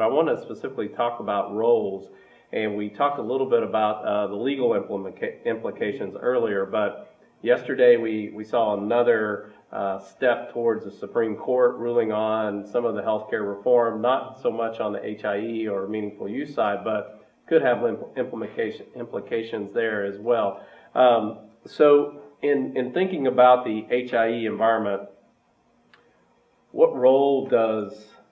want to specifically talk about roles. And we talked a little bit about the legal implications earlier, but yesterday we saw another step towards the Supreme Court ruling on some of the healthcare reform, not so much on the HIE or meaningful use side, but could have implications there as well. So in thinking about the HIE environment, what role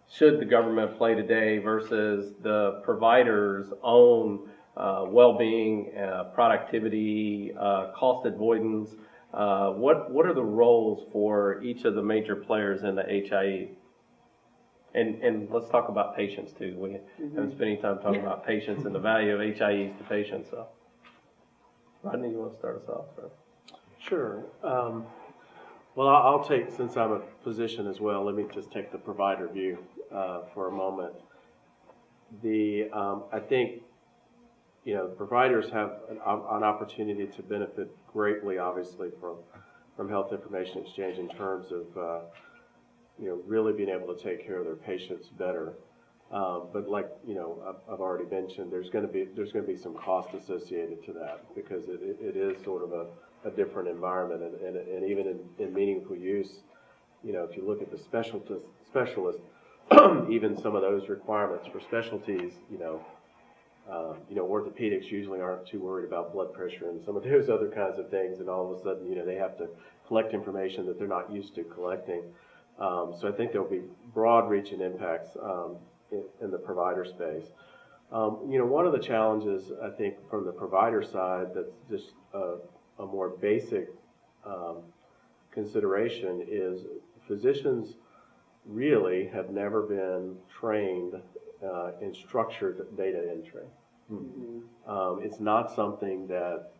should the government play today versus the provider's own well-being, productivity, cost avoidance? What are the roles for each of the major players in the HIE? And let's talk about patients too. We haven't spent any time talking about patients and the value of HIEs to patients. So, Rodney, you want to start us off? Or? Sure. Well, I'll take, since I'm a physician as well, let me just take the provider view for a moment. I think, providers have an opportunity to benefit greatly, obviously, from health information exchange in terms of, really being able to take care of their patients better. But like, I've already mentioned, there's going to be some cost associated to that because it is sort of a different environment, and even in meaningful use, if you look at the specialist, even some of those requirements for specialties, orthopedics usually aren't too worried about blood pressure and some of those other kinds of things, and all of a sudden, they have to collect information that they're not used to collecting. So I think there'll be broad-reaching impacts in the provider space. One of the challenges, I think, from the provider side that's just a more basic consideration is physicians really have never been trained in structured data entry. It's not something that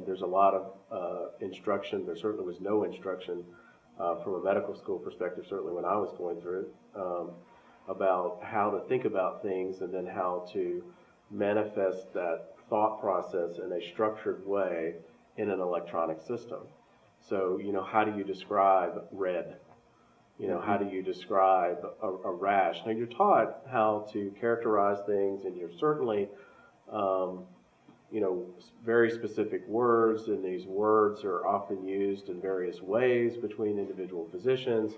there's a lot of instruction. There certainly was no instruction from a medical school perspective, certainly when I was going through it, about how to think about things and then how to manifest that thought process in a structured way in an electronic system. So, how do you describe red? How do you describe a rash? Now, you're taught how to characterize things, and you're certainly, very specific words, and these words are often used in various ways between individual physicians,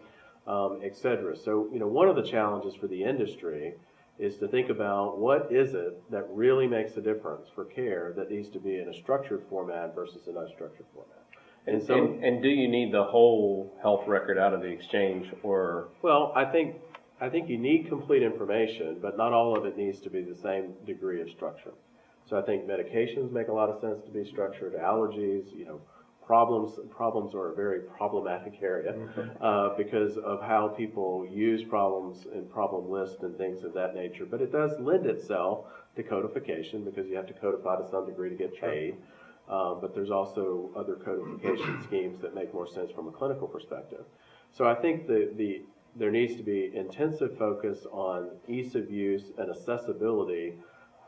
et cetera. So, one of the challenges for the industry is to think about what is it that really makes a difference for care that needs to be in a structured format versus an unstructured format. And do you need the whole health record out of the exchange, or? Well, I think you need complete information, but not all of it needs to be the same degree of structure. So I think medications make a lot of sense to be structured. Allergies, problems are a very problematic area because of how people use problems and problem lists and things of that nature. But it does lend itself to codification because you have to codify to some degree to get paid. But there's also other codification schemes that make more sense from a clinical perspective. So I think there needs to be intensive focus on ease of use and accessibility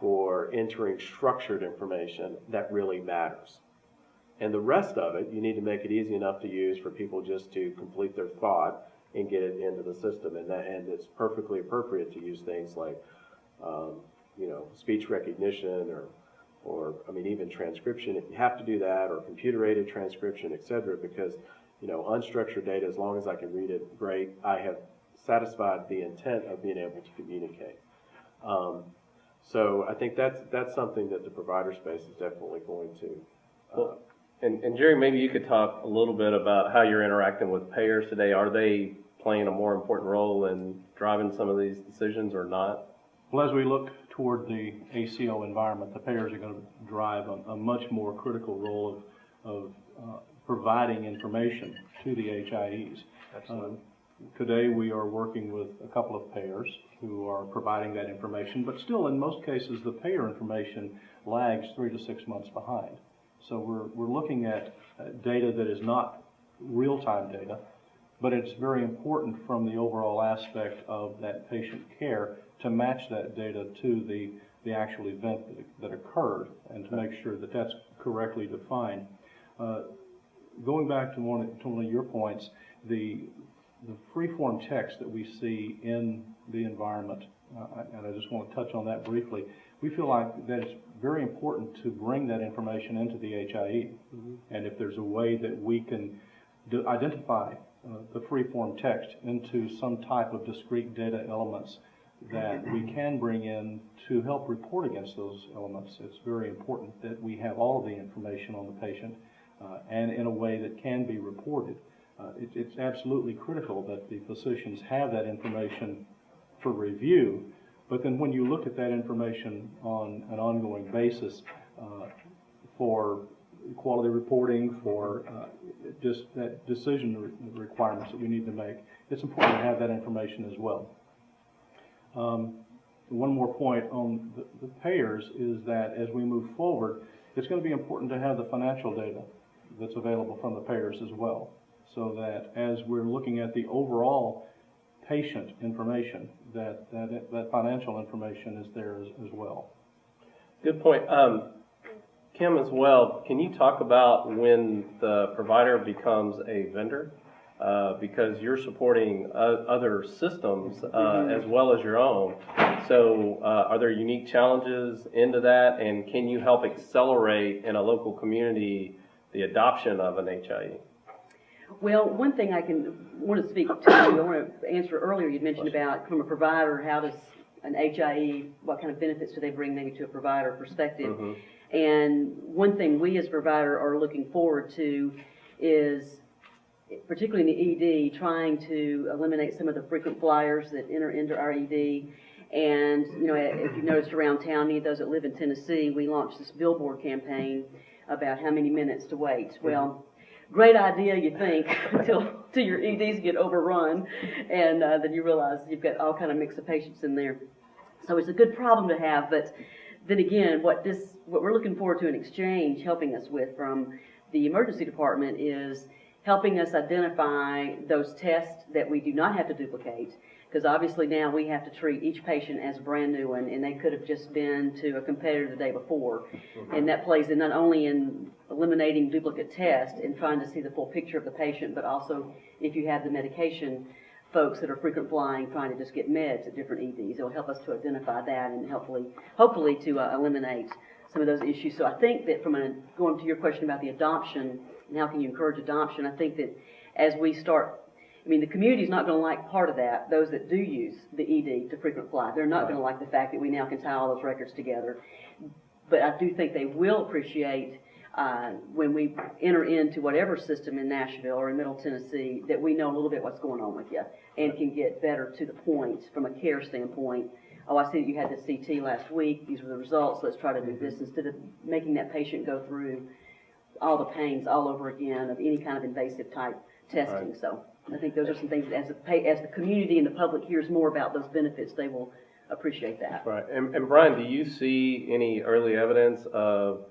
for entering structured information that really matters. And the rest of it, you need to make it easy enough to use for people just to complete their thought and get it into the system. And it's perfectly appropriate to use things like, speech recognition or even transcription if you have to do that, or computer-aided transcription, et cetera, because, unstructured data, as long as I can read it, great. I have satisfied the intent of being able to communicate. So I think that's something that the provider space is definitely going to. And Jerry, maybe you could talk a little bit about how you're interacting with payers today. Are they playing a more important role in driving some of these decisions or not? Well, as we look toward the ACO environment, the payers are going to drive a much more critical role of providing information to the HIEs. Today we are working with a couple of payers who are providing that information, but still in most cases the payer information lags 3 to 6 months behind. So we're looking at data that is not real-time data, but it's very important from the overall aspect of that patient care to match that data to the actual event that occurred and to make sure that that's correctly defined. Going back to one of your points, the free-form text that we see in the environment and I just want to touch on that briefly. We feel like that it's very important to bring that information into the HIE. And if there's a way that we can identify the free-form text into some type of discrete data elements that we can bring in to help report against those elements, it's very important that we have all of the information on the patient and in a way that can be reported. It's absolutely critical that the physicians have that information for review, but then when you look at that information on an ongoing basis for quality reporting, for just that decision requirements that we need to make, it's important to have that information as well. One more point on the payers is that as we move forward, it's going to be important to have the financial data that's available from the payers as well, so that as we're looking at the overall patient information, that financial information is there as well. Good point. Kim, as well, can you talk about when the provider becomes a vendor? Because you're supporting other systems as well as your own. So are there unique challenges into that, and can you help accelerate in a local community the adoption of an HIE? Well, one thing I want to speak to, I want to answer earlier, you'd mentioned about from a provider, how does an HIE, what kind of benefits do they bring maybe to a provider perspective? And one thing we as a provider are looking forward to is, particularly in the ED, trying to eliminate some of the frequent flyers that enter into our ED. And, you know, if you've noticed around town, any of those that live in Tennessee, we launched this billboard campaign about how many minutes to wait. Well, great idea, you think, until your EDs get overrun, and then you realize you've got all kind of mix of patients in there. So it's a good problem to have, but then again, what we're looking forward to in exchange helping us with from the emergency department is helping us identify those tests that we do not have to duplicate, because obviously now we have to treat each patient as a brand new one, and they could have just been to a competitor the day before. And that plays in not only in eliminating duplicate tests and trying to see the full picture of the patient, but also if you have the medication folks that are frequent flying trying to just get meds at different EDs, it'll help us to identify that and hopefully to eliminate some of those issues. So I think that going to your question about the adoption and how can you encourage adoption, I think that as we start, I mean, the community's not going to like part of that, those that do use the ED to frequent fly. They're not going to like the fact that we now can tie all those records together. But I do think they will appreciate when we enter into whatever system in Nashville or in Middle Tennessee that we know a little bit what's going on with you and can get better to the point from a care standpoint. Oh, I see that you had the CT last week. These were the results. Let's try to do this instead of making that patient go through all the pains all over again of any kind of invasive type testing. Right. So I think those are some things that as the community and the public hears more about those benefits, they will appreciate that. Right. And Brian, do you see any early evidence of,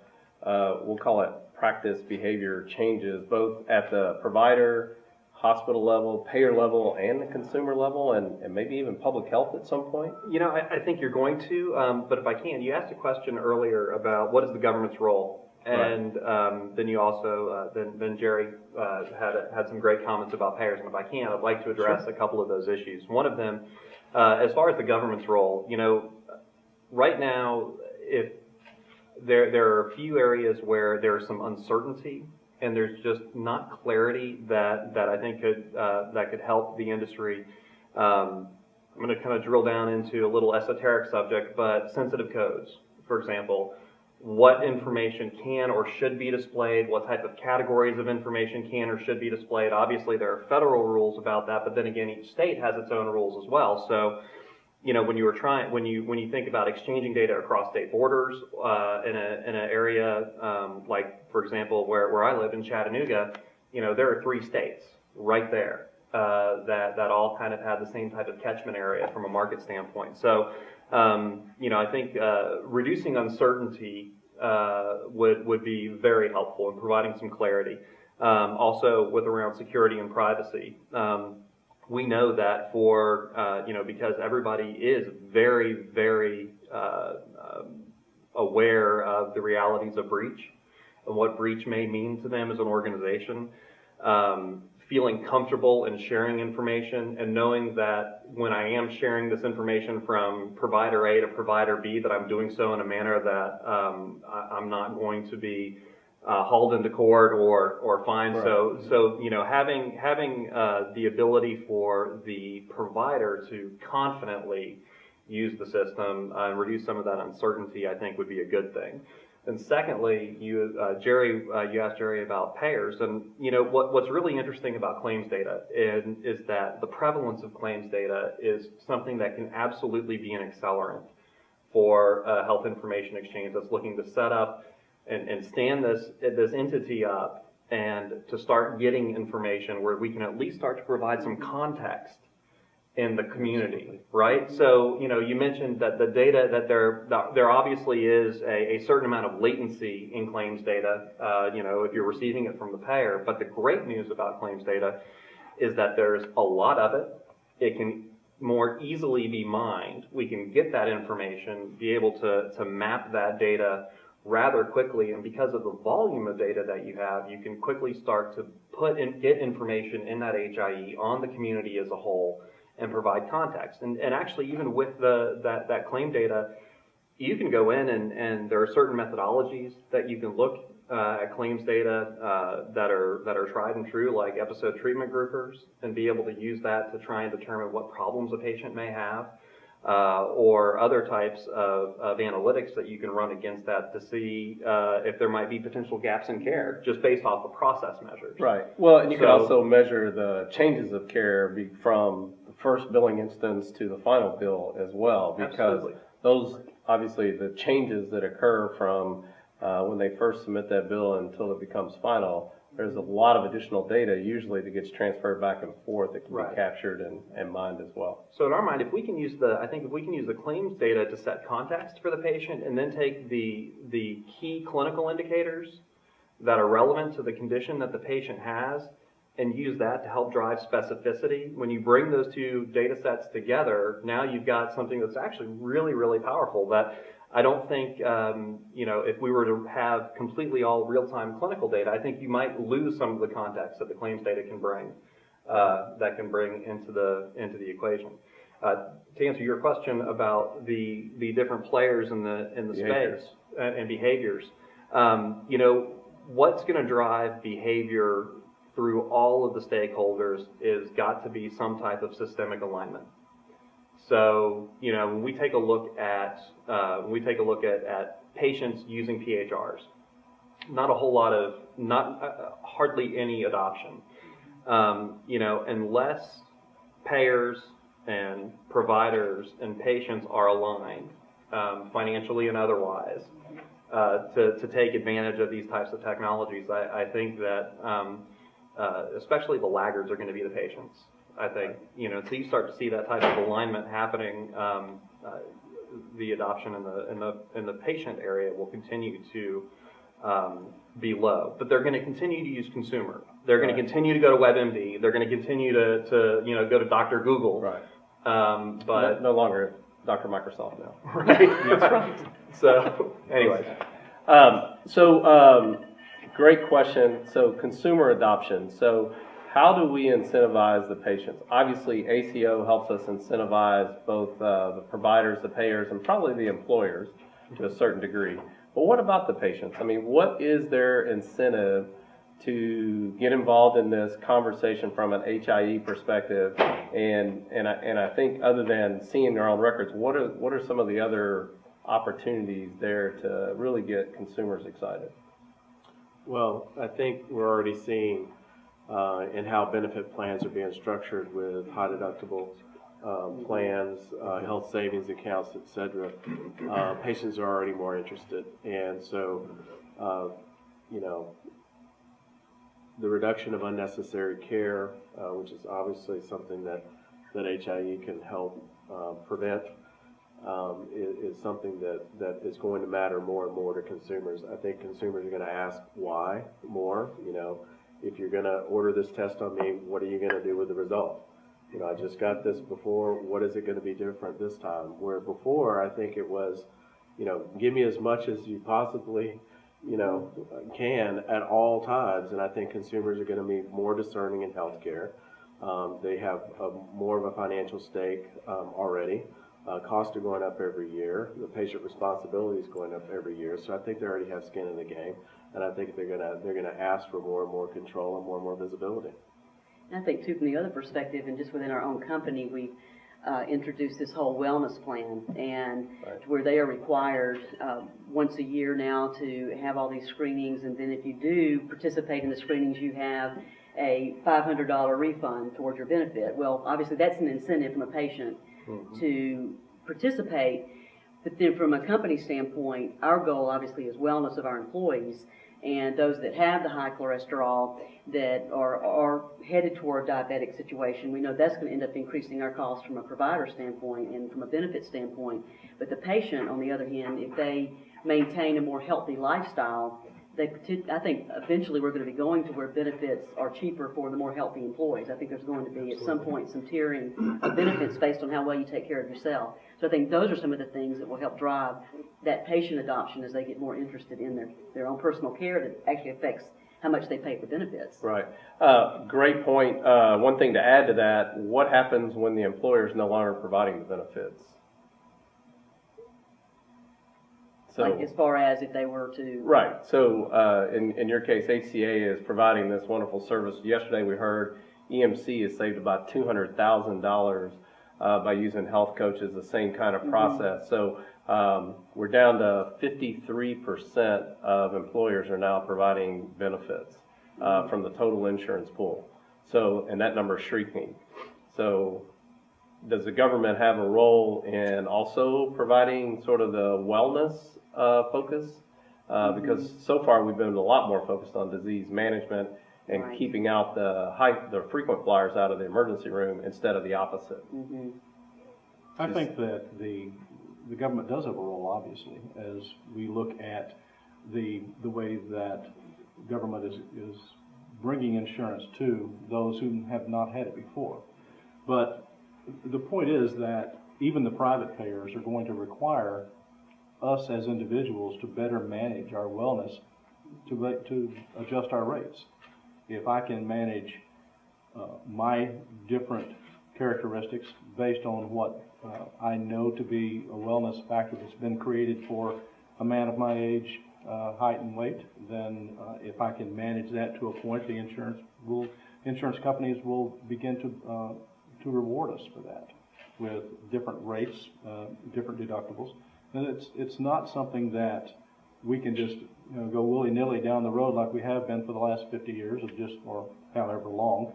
we'll call it practice behavior changes, both at the provider, hospital level, payer level, and the consumer level, and maybe even public health at some point? You know, I think you're going to, but if I can, you asked a question earlier about what is the government's role. And then you also, then Jerry had some great comments about payers, and if I can, I'd like to address a couple of those issues. One of them, as far as the government's role, you know, right now, if there are a few areas where there's some uncertainty and there's just not clarity that I think could help the industry. I'm going to kind of drill down into a little esoteric subject, but sensitive codes, for example. What information can or should be displayed, what type of categories of information can or should be displayed. Obviously, there are federal rules about that, but then again, each state has its own rules as well. So, you know, when you think about exchanging data across state borders in an area like, for example, where I live in Chattanooga, you know, there are 3 states right there that all kind of have the same type of catchment area from a market standpoint. So, you know, I think reducing uncertainty would be very helpful in providing some clarity. Also, with around security and privacy, we know that for you know, because everybody is very, very aware of the realities of breach and what breach may mean to them as an organization. feeling comfortable in sharing information and knowing that when I am sharing this information from provider A to provider B, that I'm doing so in a manner that I'm not going to be hauled into court or fined. Right. So having the ability for the provider to confidently use the system and reduce some of that uncertainty, I think would be a good thing. And secondly, you asked Jerry about payers, and what's really interesting about claims data is that the prevalence of claims data is something that can absolutely be an accelerant for a health information exchange that's looking to set up and stand this entity up and to start getting information where we can at least start to provide some context in the community, right? So, you mentioned that the data, that there obviously is a certain amount of latency in claims data, if you're receiving it from the payer. But the great news about claims data is that there's a lot of it. It can more easily be mined. We can get that information, be able to map that data rather quickly, and because of the volume of data that you have, you can quickly start to get information in that HIE on the community as a whole and provide context. And actually, even with that claim data, you can go in and there are certain methodologies that you can look at claims data that are tried and true, like episode treatment groupers, and be able to use that to try and determine what problems a patient may have, or other types of analytics that you can run against that to see if there might be potential gaps in care, just based off the process measures. Right. Well, and you can also measure the changes of care from the first billing instance to the final bill as well, because Absolutely. those, obviously, the changes that occur from when they first submit that bill until it becomes final, there's a lot of additional data usually that gets transferred back and forth that can be captured and mined as well. So in our mind, if we can use the claims data to set context for the patient, and then take the key clinical indicators that are relevant to the condition that the patient has, and use that to help drive specificity, when you bring those two data sets together, now you've got something that's actually really, really powerful that I don't think, if we were to have completely all real-time clinical data, I think you might lose some of the context that the claims data can bring, into the equation. To answer your question about the different players in the space and behaviors, what's going to drive behavior through all of the stakeholders is got to be some type of systemic alignment. So, when we take a look at patients using PHRs, hardly any adoption. Unless payers and providers and patients are aligned, financially and otherwise, to take advantage of these types of technologies, I think that especially the laggards are going to be the patients. I think, until you start to see that type of alignment happening, the adoption in the patient area will continue to be low. But they're going to continue to use consumer. They're going to continue to go to WebMD. They're going to continue to go to Dr. Google. Right. But no longer Dr. Microsoft now. Right. That's right. So, anyways. Great question. So, consumer adoption. So, how do we incentivize the patients? Obviously, ACO helps us incentivize both the providers, the payers, and probably the employers to a certain degree. But what about the patients? I mean, what is their incentive to get involved in this conversation from an HIE perspective? And I think, other than seeing their own records, what are some of the other opportunities there to really get consumers excited? Well, I think we're already seeing in how benefit plans are being structured with high deductible plans, health savings accounts, etc. Patients are already more interested, and so the reduction of unnecessary care, which is obviously something that HIE can help prevent, is something that is going to matter more and more to consumers. I think consumers are going to ask why more. If you're going to order this test on me, what are you going to do with the result? I just got this before. What is it going to be different this time? Where before, I think it was, give me as much as you possibly can at all times, and I think consumers are going to be more discerning in healthcare. They have more of a financial stake already. Costs are going up every year. The patient responsibility is going up every year. So I think they already have skin in the game, and I think they're gonna ask for more and more control and more visibility. And I think too, from the other perspective, and just within our own company, we introduced this whole wellness plan, and where they are required once a year now to have all these screenings, and then if you do participate in the screenings, you have a $500 refund towards your benefit. Well, obviously that's an incentive from a patient to participate, but then from a company standpoint, our goal obviously is wellness of our employees, and those that have the high cholesterol that are headed toward a diabetic situation. We know that's going to end up increasing our costs from a provider standpoint and from a benefit standpoint. But the patient, on the other hand, if they maintain a more healthy lifestyle, I think eventually we're going to be going to where benefits are cheaper for the more healthy employees. I think there's going to be at some point some tiering of benefits based on how well you take care of yourself. So I think those are some of the things that will help drive that patient adoption as they get more interested in their own personal care that actually affects how much they pay for benefits. Right. Great point. One thing to add to that, what happens when the employer is no longer providing the benefits? So, like as far as if they were to... Right. So in your case, HCA is providing this wonderful service. Yesterday we heard EMC has saved about $200,000 by using health coaches, the same kind of process. So we're down to 53% of employers are now providing benefits from the total insurance pool. So, and that number is shrinking. So does the government have a role in also providing sort of the wellness focus? Because so far we've been a lot more focused on disease management and keeping out the frequent flyers out of the emergency room instead of the opposite. I think that the government does have a role, obviously, as we look at the way that government is bringing insurance to those who have not had it before. But the point is that even the private payers are going to require us as individuals to better manage our wellness, to adjust our rates. If I can manage my different characteristics based on what I know to be a wellness factor that's been created for a man of my age, height and weight, then if I can manage that to a point, the insurance companies will begin to reward us for that with different rates, different deductibles. And it's not something that we can just go willy-nilly down the road like we have been for the last 50 years or however long.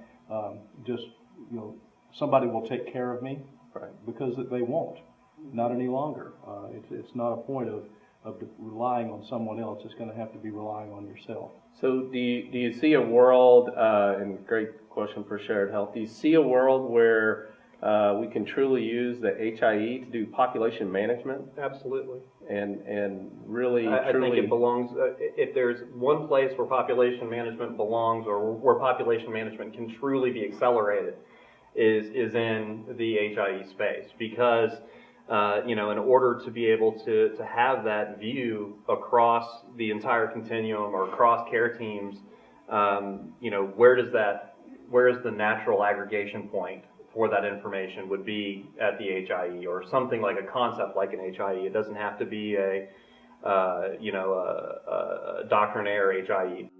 Somebody will take care of me, because they won't, not any longer. It's not a point of relying on someone else. It's going to have to be relying on yourself. So do you see a world, and great question for Shared Health, do you see a world where we can truly use the HIE to do population management? Absolutely. And really, I truly... think it belongs, if there's one place where population management belongs, or where population management can truly be accelerated, is in the HIE space. Because, in order to be able to have that view across the entire continuum or across care teams, where is the natural aggregation point for that information would be at the HIE, or something like a concept like an HIE. It doesn't have to be a doctrinaire HIE.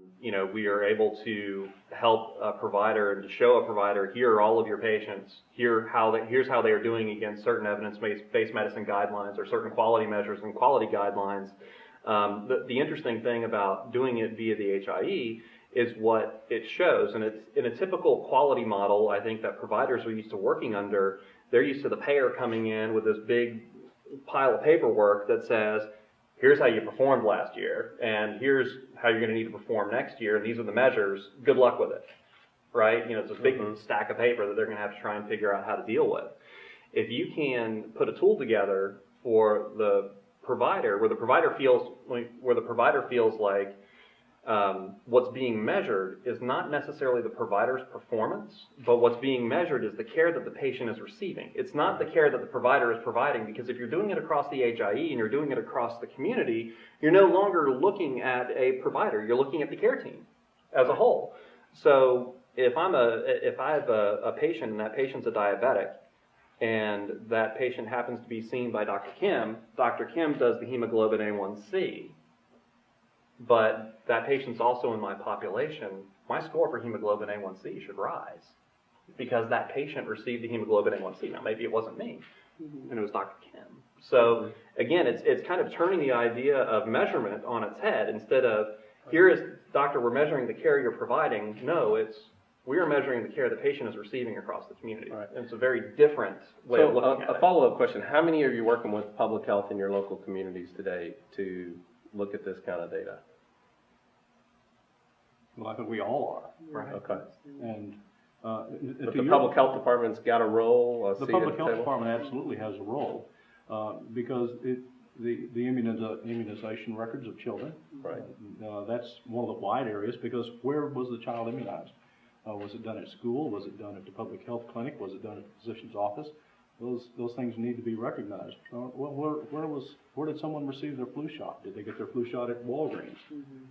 We are able to help a provider and to show a provider, here are all of your patients, here's how they are doing against certain evidence-based medicine guidelines or certain quality measures and quality guidelines. The interesting thing about doing it via the HIE is what it shows. And it's in a typical quality model, I think, that providers are used to working under. They're used to the payer coming in with this big pile of paperwork that says, here's how you performed last year, and here's how you're going to need to perform next year, and these are the measures. Good luck with it, right? It's a big stack of paper that they're going to have to try and figure out how to deal with. If you can put a tool together for the provider, where the provider feels like, what's being measured is not necessarily the provider's performance, but what's being measured is the care that the patient is receiving. It's not the care that the provider is providing, because if you're doing it across the HIE and you're doing it across the community, you're no longer looking at a provider, you're looking at the care team as a whole. So if I have a patient and that patient's a diabetic, and that patient happens to be seen by Dr. Kim does the hemoglobin A1C, but that patient's also in my population, my score for hemoglobin A1C should rise because that patient received the hemoglobin A1C. Now, maybe it wasn't me, and it was Dr. Kim. So, again, it's kind of turning the idea of measurement on its head. Instead of, here is, doctor, we're measuring the care you're providing. No, we are measuring the care the patient is receiving across the community. Right. And it's a very different way of looking at it. A follow-up question. How many are you working with public health in your local communities today to look at this kind of data? Well, I think we all are. Right. Okay. And But the public health department's got a role? the public health department absolutely has a role because the immunization records of children. Right. That's one of the wide areas, because where was the child immunized? Was it done at school? Was it done at the public health clinic? Was it done at the physician's office? Those things need to be recognized. Where did someone receive their flu shot? Did they get their flu shot at Walgreens?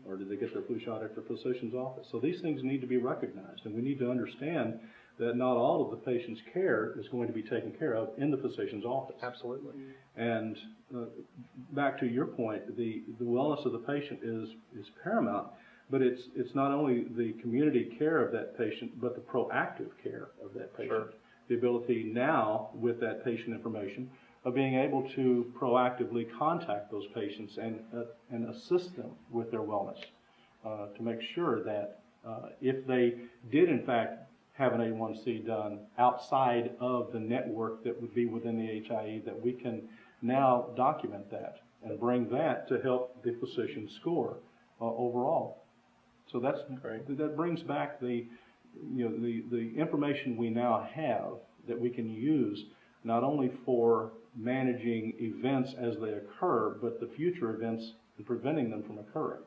Or did they get their flu shot at their physician's office? So these things need to be recognized, and we need to understand that not all of the patient's care is going to be taken care of in the physician's office. Absolutely. And back to your point, the wellness of the patient is paramount, but it's not only the community care of that patient, but the proactive care of that patient. Sure. The ability now, with that patient information, of being able to proactively contact those patients and assist them with their wellness, to make sure that if they did in fact have an A1C done outside of the network that would be within the HIE, that we can now document that and bring that to help the physician score overall. So that brings back the information we now have that we can use not only for managing events as they occur, but the future events and preventing them from occurring.